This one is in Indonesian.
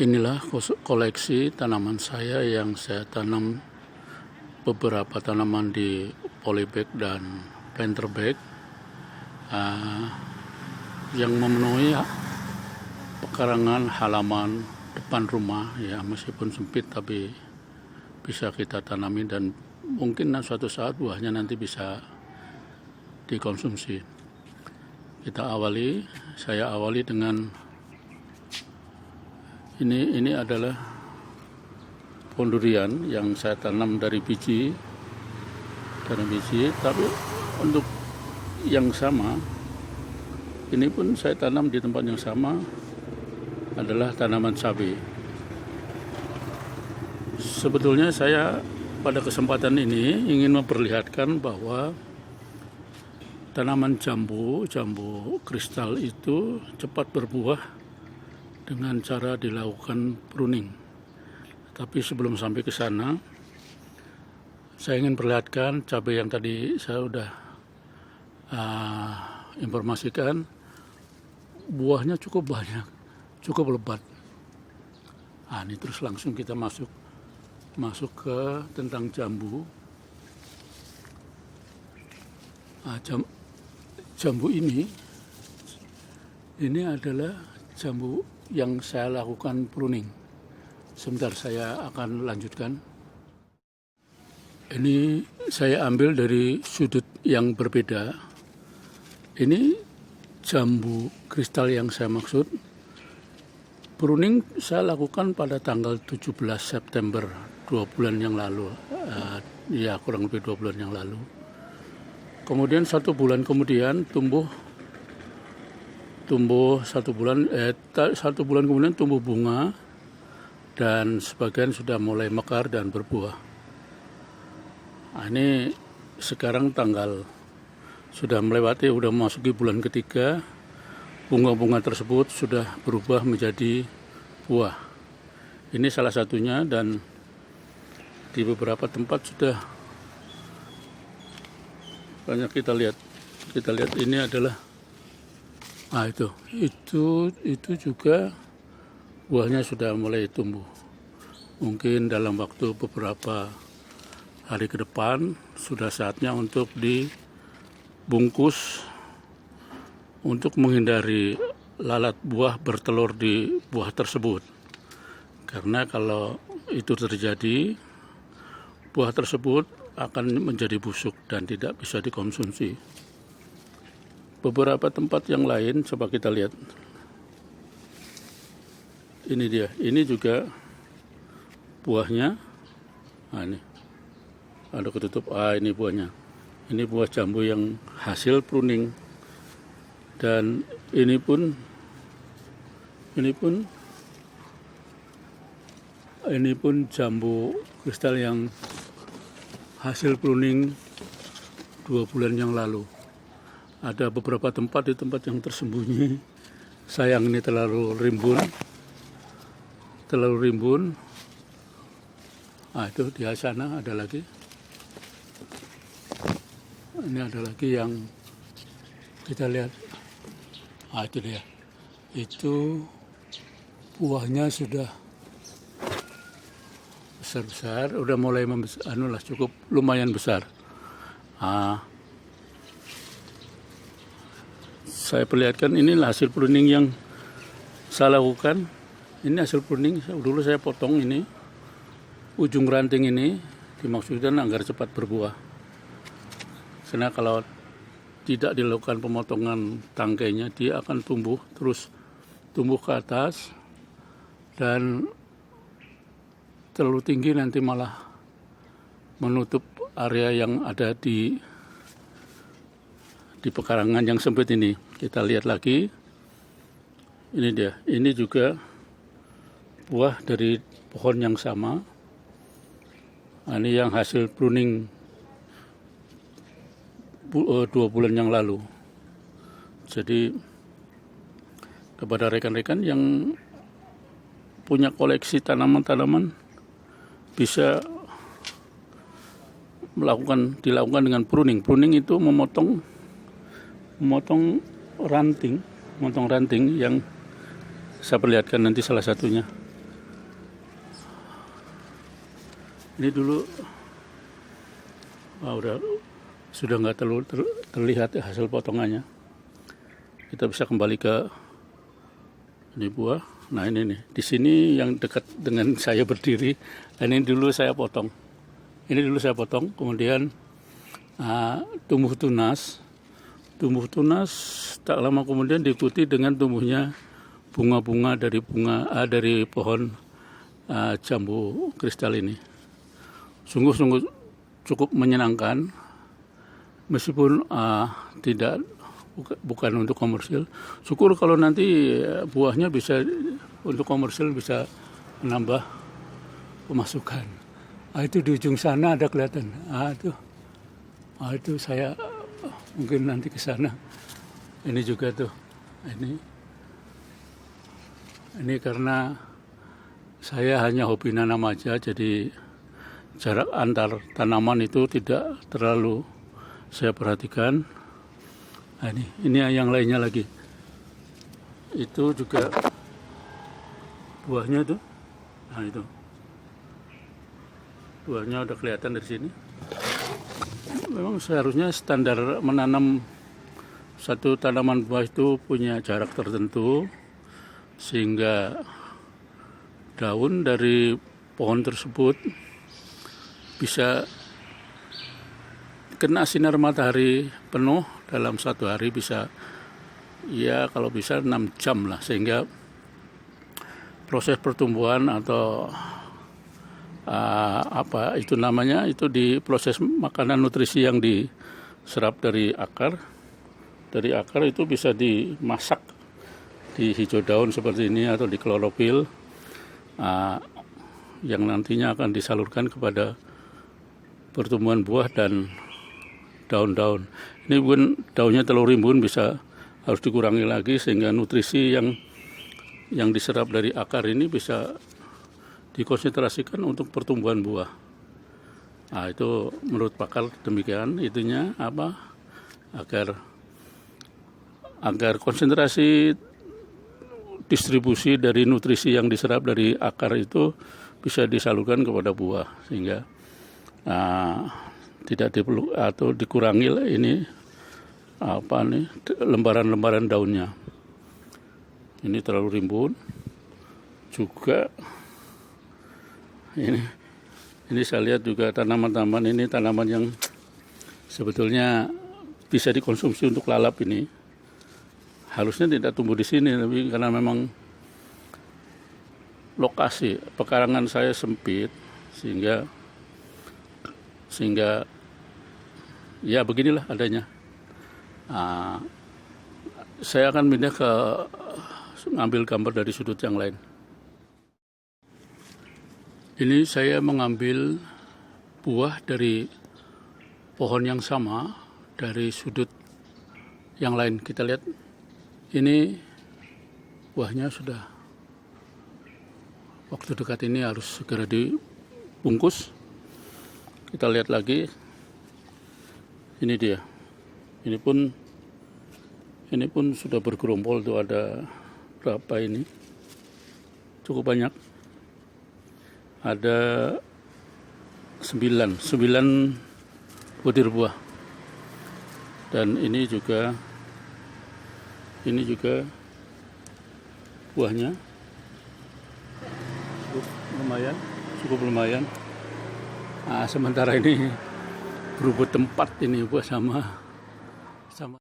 Inilah koleksi tanaman saya yang saya tanam, beberapa tanaman di polybag dan planter bag yang memenuhi pekarangan halaman depan rumah ya, meskipun sempit tapi bisa kita tanami dan mungkin suatu saat buahnya nanti bisa dikonsumsi. Saya awali dengan ini adalah pohon durian yang saya tanam dari biji, tapi untuk yang sama, ini pun saya tanam di tempat yang sama, adalah tanaman cabai. Sebetulnya saya pada kesempatan ini ingin memperlihatkan bahwa tanaman jambu kristal itu cepat berbuah dengan cara dilakukan pruning. Tapi sebelum sampai ke sana, saya ingin perlihatkan cabai yang tadi saya sudah informasikan. Buahnya cukup banyak, cukup lebat. Ini terus langsung kita masuk ke tentang jambu. Jambu ini adalah jambu yang saya lakukan pruning. Sebentar, saya akan lanjutkan. Ini saya ambil dari sudut yang berbeda. Ini jambu kristal yang saya maksud. Pruning saya lakukan pada tanggal 17 September, 2 bulan yang lalu. Kurang lebih 2 bulan yang lalu. Kemudian 1 bulan kemudian tumbuh 1 bulan kemudian tumbuh bunga dan sebagian sudah mulai mekar dan berbuah. Ini sekarang sudah memasuki bulan ketiga, bunga-bunga tersebut sudah berubah menjadi buah. Ini salah satunya, dan di beberapa tempat sudah banyak kita lihat ini adalah itu juga buahnya sudah mulai tumbuh. Mungkin dalam waktu beberapa hari ke depan sudah saatnya untuk dibungkus untuk menghindari lalat buah bertelur di buah tersebut. Karena kalau itu terjadi, buah tersebut akan menjadi busuk dan tidak bisa dikonsumsi. Beberapa tempat yang lain, coba kita lihat. Ini dia, ini juga buahnya. Ini ada ketutup. Ini buahnya. Ini buah jambu yang hasil pruning. Dan ini pun jambu kristal yang hasil pruning 2 bulan yang lalu. Ada beberapa tempat yang tersembunyi. Sayang, ini terlalu rimbun. Itu di sana ada lagi. Ini ada lagi yang kita lihat. Itu dia. Itu buahnya sudah besar-besar, udah mulai cukup lumayan besar. Saya perlihatkan, inilah hasil pruning yang saya lakukan. Ini hasil pruning. Dulu saya potong ini, ujung ranting ini dimaksudkan agar cepat berbuah. Karena kalau tidak dilakukan pemotongan tangkainya, dia akan tumbuh ke atas, dan terlalu tinggi nanti malah menutup area yang ada di pekarangan yang sempit ini. Kita lihat lagi. Ini dia. Ini juga buah dari pohon yang sama. Ini yang hasil pruning 2 bulan yang lalu. Jadi kepada rekan-rekan yang punya koleksi tanaman-tanaman, bisa dilakukan dengan pruning. Pruning itu memotong ranting yang saya perlihatkan nanti salah satunya. Ini dulu sudah nggak terlihat ya hasil potongannya. Kita bisa kembali ke ini buah. Nah ini nih, di sini yang dekat dengan saya berdiri. Ini dulu saya potong. Kemudian tumbuh tunas. Tak lama kemudian diikuti dengan tumbuhnya bunga-bunga dari pohon jambu kristal ini. Sungguh-sungguh cukup menyenangkan, meskipun bukan untuk komersil. Syukur kalau nanti buahnya bisa untuk komersil, bisa menambah pemasukan. Itu di ujung sana ada kelihatan. Itu saya mungkin nanti ke sana. Ini juga tuh. Ini karena saya hanya hobi nanam aja, jadi jarak antar tanaman itu tidak terlalu saya perhatikan. Nah, ini yang lainnya lagi. Itu juga buahnya tuh. Nah itu. Buahnya udah kelihatan dari sini. Memang seharusnya standar menanam satu tanaman buah itu punya jarak tertentu, sehingga daun dari pohon tersebut bisa kena sinar matahari penuh dalam satu hari, bisa ya kalau bisa 6 jam lah, sehingga proses pertumbuhan atau itu di proses makanan nutrisi yang diserap dari akar itu bisa dimasak di hijau daun seperti ini atau di klorofil yang nantinya akan disalurkan kepada pertumbuhan buah dan daun-daun. Ini bukan daunnya terlalu rimbun, harus dikurangi lagi sehingga nutrisi yang diserap dari akar ini bisa dikonsentrasikan untuk pertumbuhan buah. Nah, itu menurut pakar demikian, itunya agar konsentrasi distribusi dari nutrisi yang diserap dari akar itu bisa disalurkan kepada buah, sehingga tidak diperlu atau dikurangi ini lembaran-lembaran daunnya. Ini terlalu rimbun. Juga ini saya lihat juga tanaman ini tanaman yang sebetulnya bisa dikonsumsi untuk lalap ini. Harusnya tidak tumbuh di sini, tapi karena memang lokasi pekarangan saya sempit, sehingga ya beginilah adanya. Saya akan pindah ke ngambil gambar dari sudut yang lain. Ini saya mengambil buah dari pohon yang sama dari sudut yang lain. Kita lihat, ini buahnya sudah waktu dekat ini harus segera dibungkus. Kita lihat lagi, ini dia. Ini pun sudah bergerombol tuh, ada berapa ini? Cukup banyak. Ada 9 butir buah. Dan ini juga buahnya cukup lumayan. Sementara ini berebut tempat ini buah sama